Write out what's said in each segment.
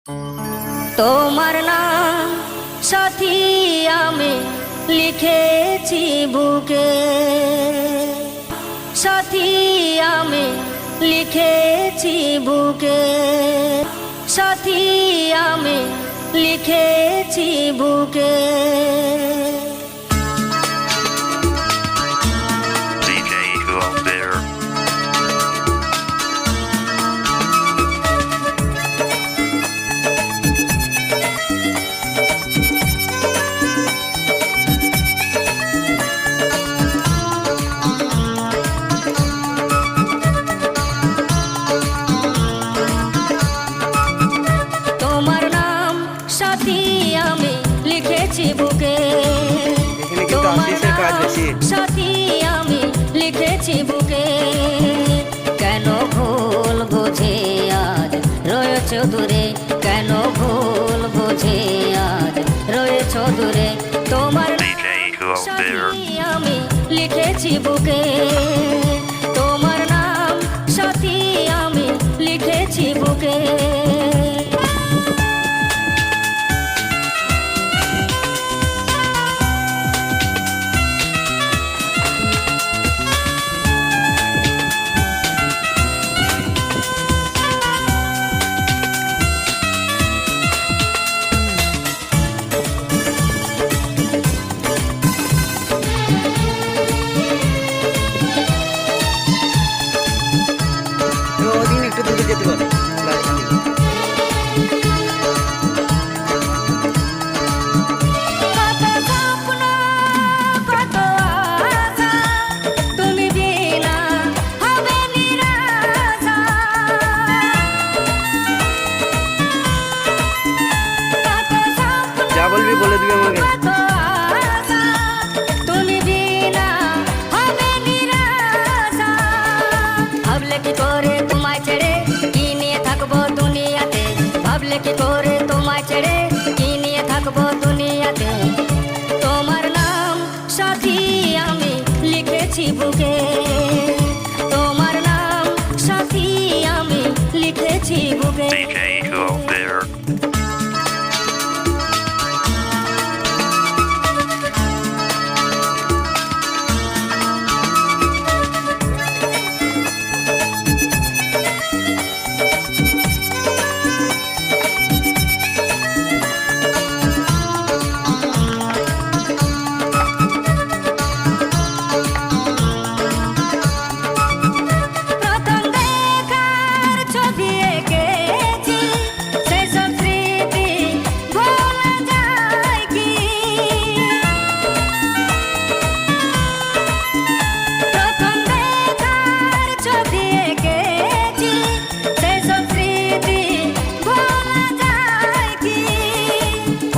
তোমার নাম সাথী আমি লিখেছি বুকে, সাথী আমি লিখেছি বুকে, সাথী আমি লিখেছি বুকে। DJ Who Out There. তোমার নাম সাথী আমি লিখেছি বুকে, তোমার নাম সাথী আমি লিখেছি বুকে। কেন ভুল বুঝে আজ রয়েছ দূরে, কেন ভুল বুঝে আজ রয়েছ দূরে। তোমার DJ Who Out Sathi There. আমি লিখেছি বুকে, তোমার নাম সাথী আমি লিখেছি বুকে। ওদিন একটু দূরে যেতে পারো। কত স্বপ্ন কত আশা, তুমি বিনা হবে নিরাশা। কত স্বপ্ন যা বলবি বলে দিবি আমাকে। কত আশা, তুমি বিনা হবে নিরাশা। ভাবলে কি করে তোমায় ছেড়ে কি নিয়ে থাকবো দুনিয়াতে, ভাবলে কি করে তোমায় ছেড়ে কি নিয়ে থাকবো দুনিয়াতে। তোমার নাম সাথী আমি লিখেছি বুকে, তোমার নাম সাথী আমি লিখেছি বুকে। DJ Who Out There. প্রথম দেখার ছবি এঁকেছি, সেসব স্মৃতি ভোলা যায় কি? প্রথম দেখার ছবি এঁকেছি, সেসব স্মৃতি ভোলা যায় কি?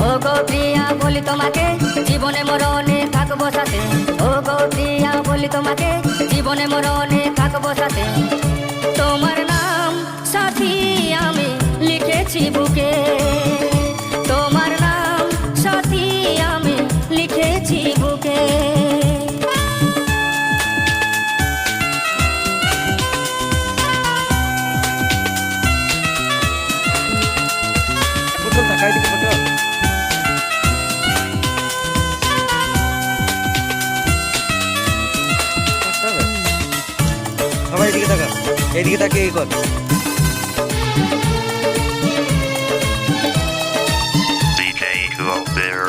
ও গো প্রিয়া বলি তোমাকে, জীবনে মরণে থাকবো সাথে। ও গো প্রিয়া বলি তোমাকে, জীবনে মরণে থাকবো সাথে। তোমার নাম সাথী আমি লিখেছি বুকে, তোমার নাম সাথী আমি লিখেছি বুকে। পটল তাকাই দিকে পটল। সবাই এদিকে তাকা, এইদিকে তাকিয়ে এই কর। DJ Who Out There.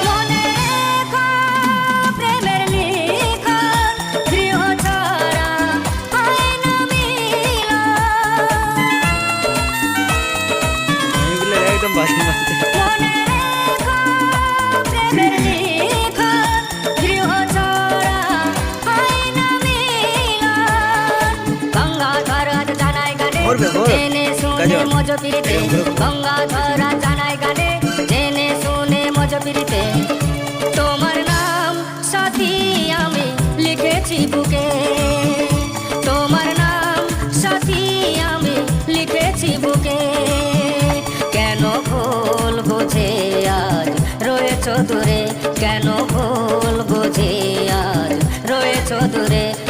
মনে রেখো প্রেমের লেখা, গৃহ ছাড়া হয় না মিলন। এগুলো একদম বাজে মারছে। মনে রেখো প্রেমের লেখা, গৃহ ছাড়া হয় না মিলন। গঙ্গাধর আজ জানাই গানে, ভরবে, ভর। জেনে শুনে কাজল। মজপিরিতে। গঙ্গাধর আজ জানাই গানে, জেনে শুনে মজপিরিতে। তোমার নাম সাথী আমি লিখেছি বুকে, তোমার নাম সাথী আমি লিখেছি বুকে। কেন ভুল বুঝে আজ রয়েছ দূরে, কেন ভুল বুঝে আজ রয়েছ গেছো দূরে